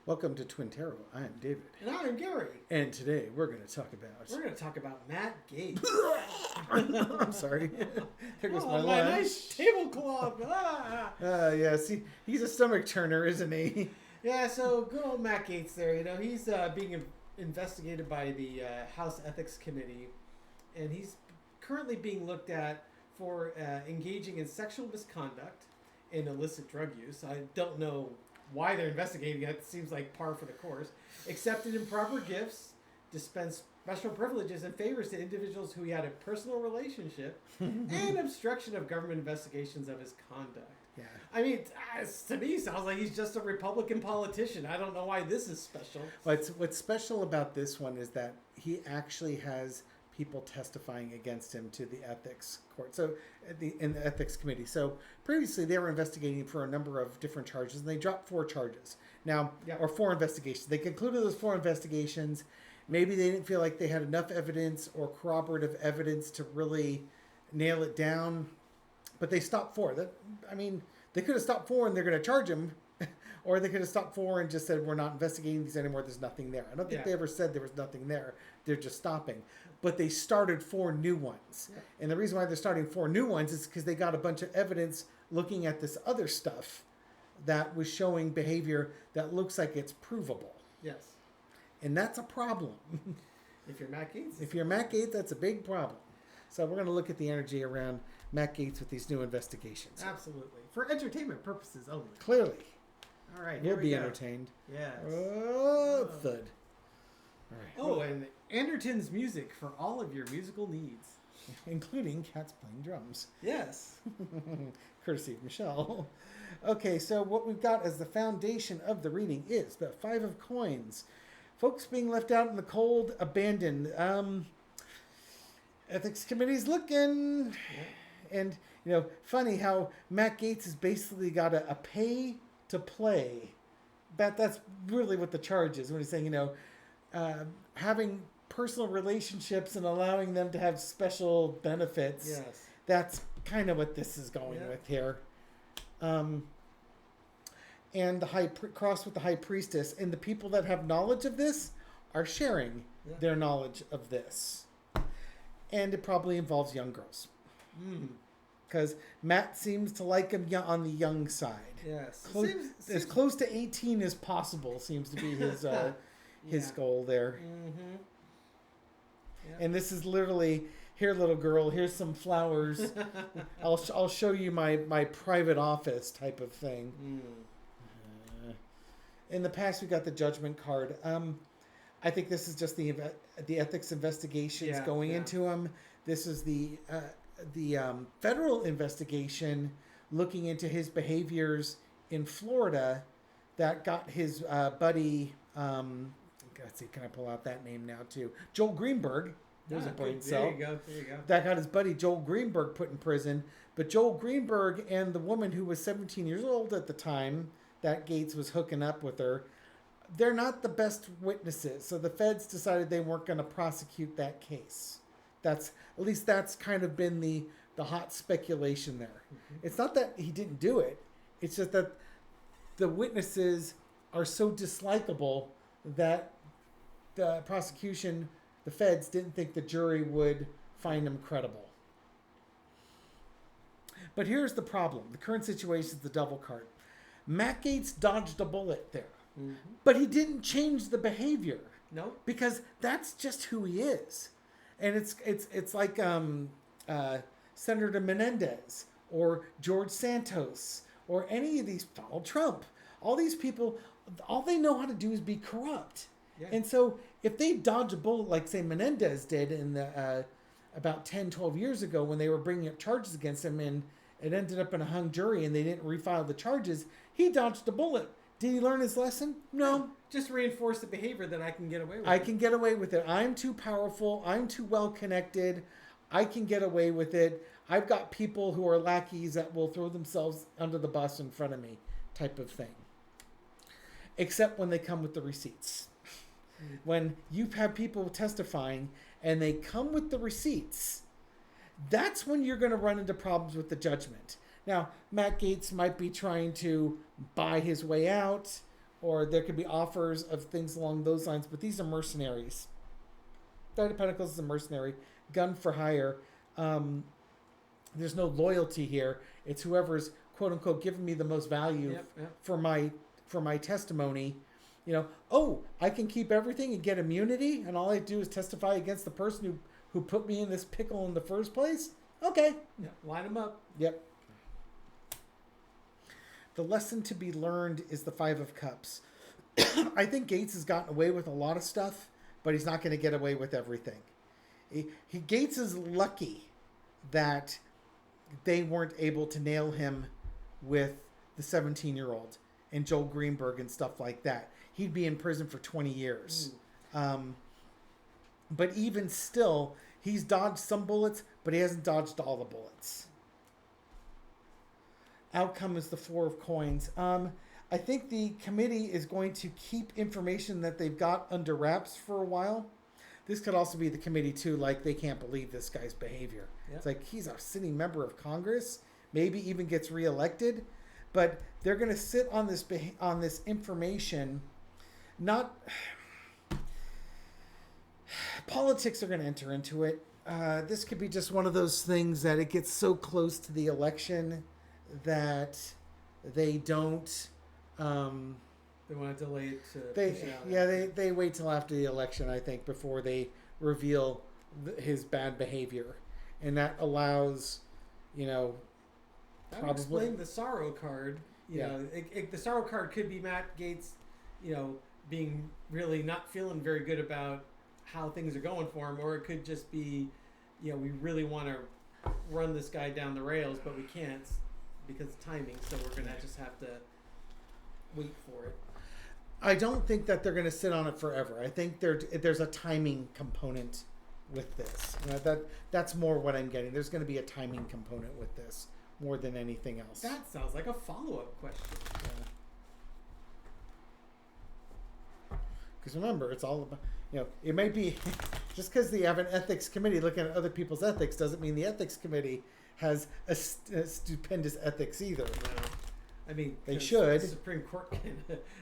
Welcome to Twin Tarot. I'm David. And I'm Gary. And today we're going to talk about Matt Gaetz. I'm sorry. There goes my lunch. Nice tablecloth. Yeah, see, he's a stomach turner, isn't he? Yeah, so good old Matt Gaetz there. You know, he's being investigated by the House Ethics Committee. And he's currently being looked at for engaging in sexual misconduct and illicit drug use. I don't know why they're investigating it. It seems like par for the course. Accepted improper gifts, dispensed special privileges and favors to individuals who he had a personal relationship, and obstruction of government investigations of his conduct. Yeah. I mean, to me, sounds like he's just a Republican politician. I don't know why this is special. What's special about this one is that he actually has people testifying against him to the ethics court. So in the ethics committee. So previously they were investigating for a number of different charges, and they dropped 4 charges. Now, or 4 investigations. They concluded those 4 investigations. Maybe they didn't feel like they had enough evidence or corroborative evidence to really nail it down, but they stopped 4. They could have stopped 4 and they're going to charge him, or they could have stopped 4 and just said, we're not investigating these anymore, there's nothing there. I don't think they ever said there was nothing there. They're just stopping. But they started 4 new ones. Yeah. And the reason why they're starting 4 new ones is because they got a bunch of evidence looking at this other stuff that was showing behavior that looks like it's provable. Yes. And that's a problem. If you're Matt Gaetz? If you're Matt Gaetz, that's a big problem. So we're going to look at the energy around Matt Gaetz with these new investigations. Absolutely. For entertainment purposes only. Clearly. All right. We'll be entertained. Yes. Oh, thud. All right. Oh, and Anderton's music for all of your musical needs. Including cats playing drums. Yes. Courtesy of Michelle. Okay, so what we've got as the foundation of the reading is the 5 of Coins. Folks being left out in the cold, abandoned. Ethics Committee's looking. Yeah. And, funny how Matt Gaetz has basically got a pay to play. But that's really what the charge is when he's saying, having personal relationships and allowing them to have special benefits. Yes. That's kind of what this is going with here. And the cross with the high priestess, and the people that have knowledge of this are sharing their knowledge of this. And it probably involves young girls. Because Matt seems to like him on the young side. Yes. As close to 18 as possible seems to be his his goal there. Mm-hmm. Yep. And this is literally, here, little girl, here's some flowers. I'll show you my private office type of thing. In the past, we got the judgment card. I think this is just the ethics investigations going into him. This is the federal investigation looking into his behaviors in Florida that got his buddy. Let's see, can I pull out that name now too? Joel Greenberg. There's a brain cell. There you go. That got his buddy Joel Greenberg put in prison. But Joel Greenberg and the woman who was 17 years old at the time that Gaetz was hooking up with her, they're not the best witnesses. So the feds decided they weren't going to prosecute that case. That's kind of been the hot speculation there. Mm-hmm. It's not that he didn't do it. It's just that the witnesses are so dislikable that the prosecution, the feds, didn't think the jury would find him credible. But here's the problem. The current situation is the devil card. Matt Gaetz dodged a bullet there. Mm-hmm. But he didn't change the behavior. No. Because that's just who he is. And it's like Senator Menendez or George Santos or any of these, Donald Trump. All these people, all they know how to do is be corrupt. Yeah. And so if they dodge a bullet like, say, Menendez did in the about 10, 12 years ago when they were bringing up charges against him and it ended up in a hung jury and they didn't refile the charges, he dodged a bullet. Did he learn his lesson? No. Just reinforce the behavior that I can get away with. I can get away with it. I'm too powerful. I'm too well connected. I can get away with it. I've got people who are lackeys that will throw themselves under the bus in front of me type of thing. Except when they come with the receipts. When you have people testifying and they come with the receipts, that's when you're going to run into problems with the judgment. Now, Matt Gaetz might be trying to buy his way out or there could be offers of things along those lines. But these are mercenaries. Knight of Pentacles is a mercenary, gun for hire. There's no loyalty here. It's whoever's quote unquote giving me the most value for my testimony. Oh, I can keep everything and get immunity, and all I do is testify against the person who put me in this pickle in the first place. Okay. Yeah, line them up. Yep. The lesson to be learned is the Five of Cups. I think Gaetz has gotten away with a lot of stuff, but he's not going to get away with everything. Gaetz is lucky that they weren't able to nail him with the 17-year-old and Joel Greenberg and stuff like that. He'd be in prison for 20 years. But even still, he's dodged some bullets, but he hasn't dodged all the bullets. Outcome is the Four of Coins. I think the committee is going to keep information that they've got under wraps for a while. This could also be the committee too, like they can't believe this guy's behavior. Yep. It's like he's a sitting member of Congress, maybe even gets reelected, but they're going to sit on this information. Not politics are going to enter into it. This could be just one of those things that it gets so close to the election that they don't. They want to delay it to push it out. They wait till after the election, I think, before they reveal his bad behavior, and that allows, that would explain the sorrow card. The sorrow card could be Matt Gaetz, being really not feeling very good about how things are going for him, or it could just be, we really want to run this guy down the rails, but we can't because of timing, so we're gonna just have to wait for it. I don't think that they're going to sit on it forever. I think there's a timing component with this. That's more what I'm getting. There's going to be a timing component with this more than anything else. That sounds like a follow-up question. Because remember, it's all about, it might be, just because they have an ethics committee looking at other people's ethics doesn't mean the ethics committee has a stupendous ethics either. No. I mean, they should. The Supreme Court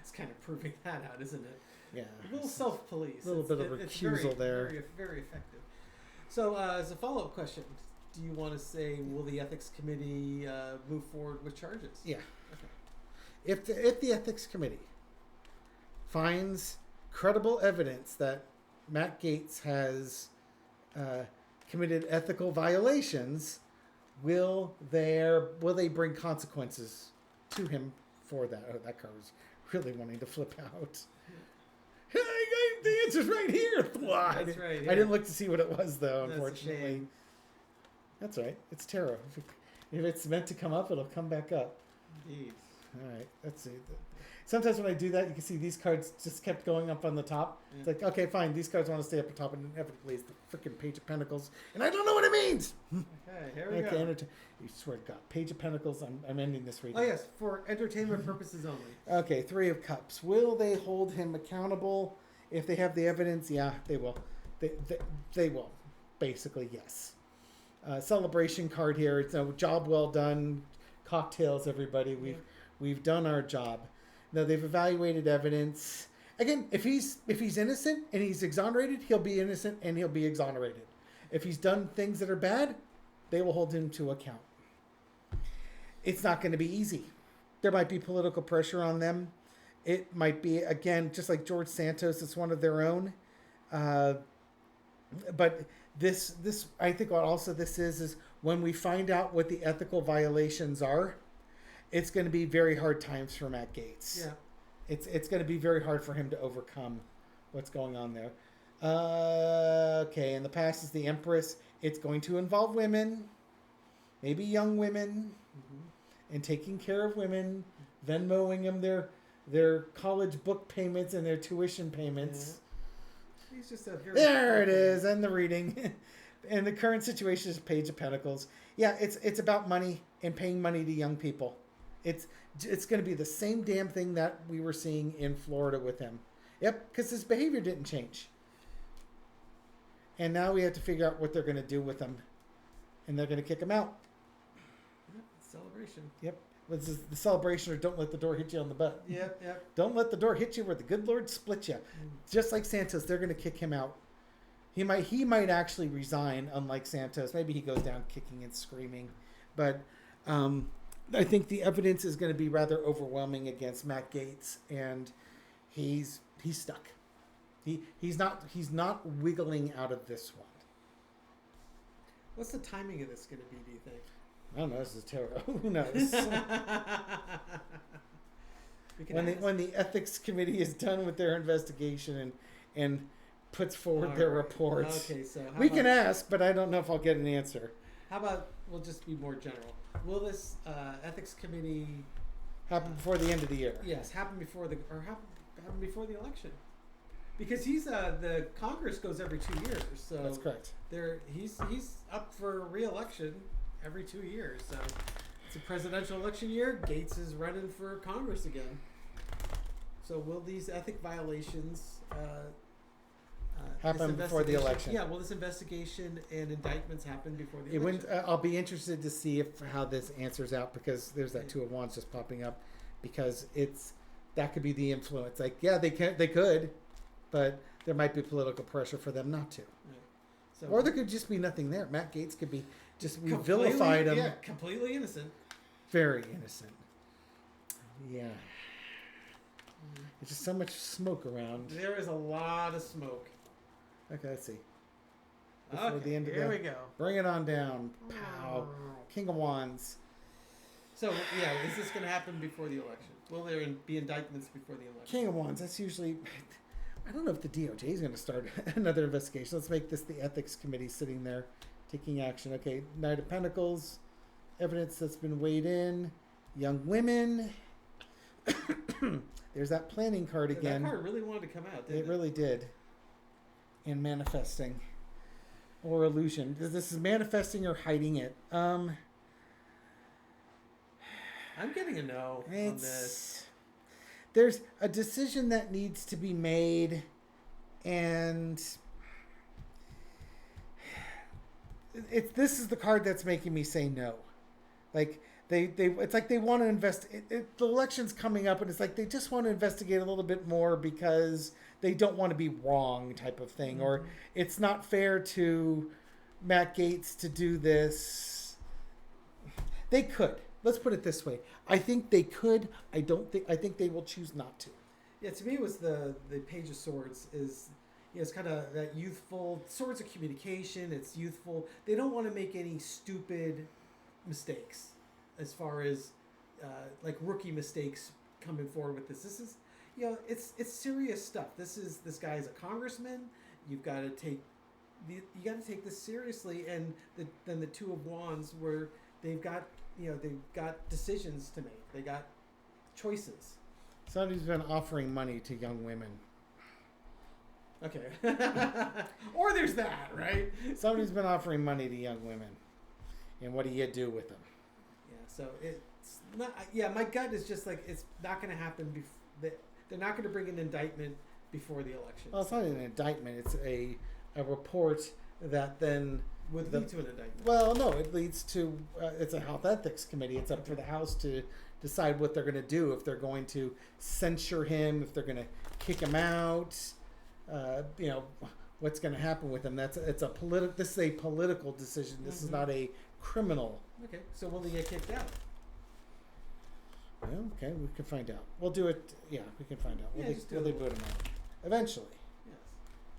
is kind of proving that out, isn't it? Yeah. A little self-police. A little bit of recusal there. Very, very effective. So, as a follow-up question, do you want to say, will the Ethics Committee move forward with charges? Yeah. Okay. If the Ethics Committee finds credible evidence that Matt Gaetz has committed ethical violations, will they bring consequences to him for that? Oh, that car was really wanting to flip out. The answer's right here. That's right. Yeah. I didn't look to see what it was, though, That's unfortunately. That's right. It's tarot. If it's meant to come up, it'll come back up. Indeed. All right. Let's see. Sometimes when I do that, you can see these cards just kept going up on the top. Yeah. It's like, okay, fine. These cards want to stay up on top, and inevitably it's the freaking Page of Pentacles, and I don't know what it means. Okay, here we go. You swear to God, Page of Pentacles. I'm ending this reading. Oh yes, for entertainment purposes only. Okay, Three of Cups. Will they hold him accountable if they have the evidence? Yeah, they will. They will. Basically, yes. Celebration card here. It's a job well done. Cocktails, everybody. We've done our job. Now they've evaluated evidence. Again, if he's innocent and he's exonerated, he'll be innocent and he'll be exonerated. If he's done things that are bad, they will hold him to account. It's not going to be easy. There might be political pressure on them. It might be, again, just like George Santos, it's one of their own. But this I think what also this is when we find out what the ethical violations are, it's going to be very hard times for Matt Gaetz. Yeah. It's going to be very hard for him to overcome what's going on there. Okay, in the past is the Empress. It's going to involve women, maybe young women, and taking care of women, Venmoing them their college book payments and their tuition payments. Yeah. He's just a very there it is, and the reading. And the current situation is Page of Pentacles. Yeah, it's about money and paying money to young people. It's going to be the same damn thing that we were seeing in Florida with him. Yep, because his behavior didn't change. And now we have to figure out what they're going to do with him. And they're going to kick him out. Yep, celebration. Yep. what's this, the celebration, or don't let the door hit you on the butt. Yep. Don't let the door hit you where the good Lord split you. Just like Santos, they're going to kick him out. He might actually resign, unlike Santos. Maybe he goes down kicking and screaming. But I think the evidence is going to be rather overwhelming against Matt Gaetz, and he's stuck. He's not wiggling out of this one. What's the timing of this going to be, do you think? I don't know. This is terrible. Who knows? When the ethics committee is done with their investigation and puts forward their reports, okay, so we can ask, but I don't know if I'll get an answer. How about we'll just be more general? Will this ethics committee Happen before the end of the year? Yes, happen before the election, because he's the Congress goes every 2 years, so That's correct. He's up for re-election every 2 years. So it's a presidential election year. Gaetz is running for Congress again. So will these ethic violations Happen before the election? Yeah, will this investigation and indictments happen before the election? I'll be interested to see how this answers out, because there's that Two of Wands just popping up, because that could be the influence. Like, yeah, they could, but there might be political pressure for them not to. Right. So, or there could just be nothing there. Matt Gaetz could be we vilified him. Yeah, completely innocent. Very innocent. Yeah. There's just so much smoke around. There is a lot of smoke. Okay, let's see. Okay, the end of here we go. Bring it on down. Pow. King of Wands. So, yeah, is this going to happen before the election? Will there be indictments before the election? King of Wands, that's usually... I don't know if the DOJ is going to start another investigation. Let's make this the Ethics Committee sitting there taking action. Okay, Knight of Pentacles, evidence that's been weighed in, young women. There's that planning card again. That card really wanted to come out, didn't it? It really did. And manifesting. Or illusion. This is manifesting or hiding it. I'm getting a no on this. There's a decision that needs to be made, and this is the card that's making me say no. Like it's like they want to invest. The election's coming up, and it's like they just want to investigate a little bit more because they don't want to be wrong, type of thing, or it's not fair to Matt Gaetz to do this. They could. Let's put it this way. I think they could. I think they will choose not to. Yeah, to me, it was the Page of Swords is, it's kind of that youthful, Swords of communication. It's youthful. They don't want to make any stupid mistakes as far as like rookie mistakes coming forward with this. This is, it's serious stuff. This guy is a congressman. You've got to take this seriously. And then the Two of Wands, where they've got decisions to make. They got choices. Somebody's been offering money to young women. Okay. Or there's that, right? Somebody's been offering money to young women. And what do you do with them? Yeah, so it's not... Yeah, my gut is just like, it's not going to happen... They're not going to bring an indictment before the election. Well, it's not an indictment. It's a report that then... Would lead to an indictment. Well, no, it leads to... it's a House Ethics Committee. It's up for the House to decide what they're going to do. If they're going to censure him, if they're going to kick him out, what's going to happen with him. This is a political decision. This is not a criminal. Okay, so will he get kicked out? Well, okay, we can find out. We'll do it. Yeah, we can find out. Will they vote him out? Eventually. Yes.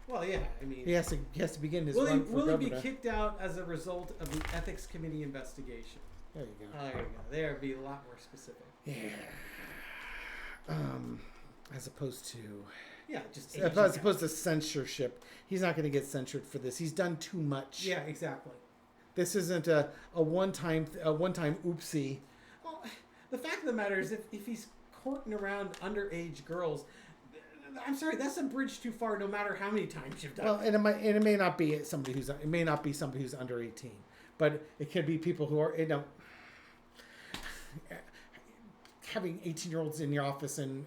Well, yeah, I mean... He has to begin his run for governor. Will he be kicked out as a result of the Ethics Committee investigation? There you go. Oh, there you go. There would be a lot more specific. Yeah. As opposed to... Yeah, just... As opposed to censorship. He's not going to get censored for this. He's done too much. Yeah, exactly. This isn't a one-time oopsie. Well, the fact of the matter is, if he's courting around underage girls... I'm sorry, that's a bridge too far. No matter how many times you've done. Well, and it may not be somebody who's under 18, but it could be people who are having 18-year-olds in your office and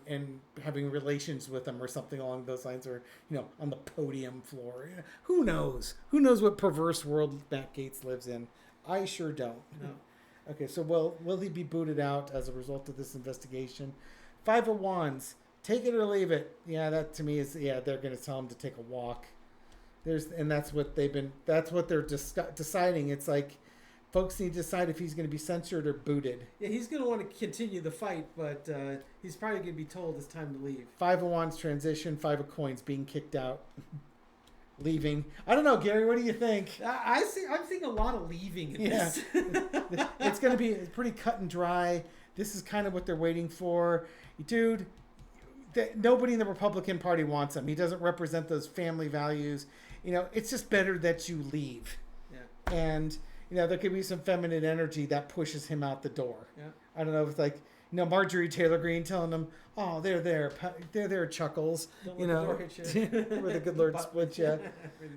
having relations with them or something along those lines, or on the podium floor. Who knows? Who knows what perverse world Matt Gaetz lives in? I sure don't. No. Okay, so will he be booted out as a result of this investigation? Five of Wands, take it or leave it. Yeah, that to me is they're going to tell him to take a walk. That's what they're deciding. It's like folks need to decide if he's going to be censored or booted. Yeah, he's going to want to continue the fight, but he's probably going to be told it's time to leave. Five of Wands transition, Five of Coins being kicked out, leaving. I don't know, Gary. What do you think? I'm seeing a lot of leaving in this. It's going to be pretty cut and dry. This is kind of what they're waiting for, dude. Nobody in the Republican Party wants him. He doesn't represent those family values. It's just better that you leave. Yeah. And there could be some feminine energy that pushes him out the door. Yeah. I don't know if it's like Marjorie Taylor Greene telling him, "Oh, they're there, Chuckles." Don't let the door hit you. Where the good Lord splits you.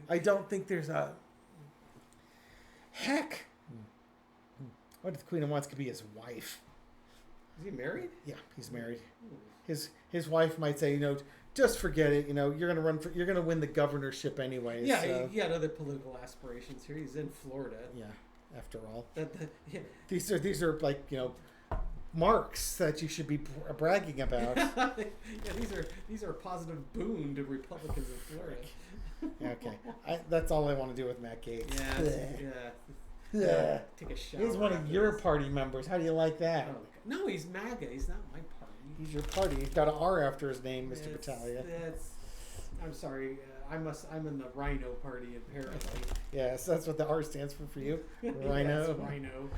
I don't think there's a heck. What if the Queen of Wands could be his wife? Is he married? Yeah, he's married. His wife might say, just forget it. You're gonna win the governorship anyways. Yeah, so. he had other political aspirations here. He's in Florida. Yeah, after all, Yeah. these are like marks that you should be bragging about. Yeah, these are a positive boon to Republicans in Florida. Okay, that's all I want to do with Matt Gaetz. Yeah. Take a shower. He's one of your party members. How do you like that? Oh, no, he's MAGA. He's not my party. He's your party. He's got an R after his name, Mr. Battaglia. I'm sorry. I'm in the Rhino party apparently. Yes, that's what the R stands for you. Rhino. Yes, Rhino.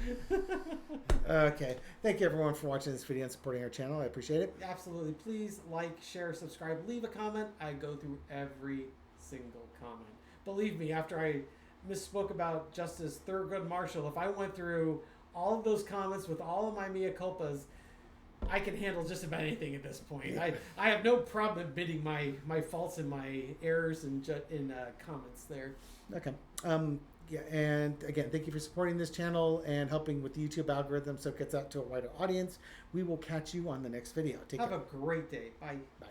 Okay. Thank you everyone for watching this video and supporting our channel. I appreciate it. Absolutely. Please like, share, subscribe, leave a comment. I go through every single comment. Believe me, after I misspoke about Justice Thurgood Marshall, if I went through all of those comments with all of my mea culpas, I can handle just about anything at this point. I have no problem admitting my faults and my errors in comments there. Okay. Yeah, and again, thank you for supporting this channel and helping with the YouTube algorithm so it gets out to a wider audience. We will catch you on the next video. Have a great day. Bye. Bye.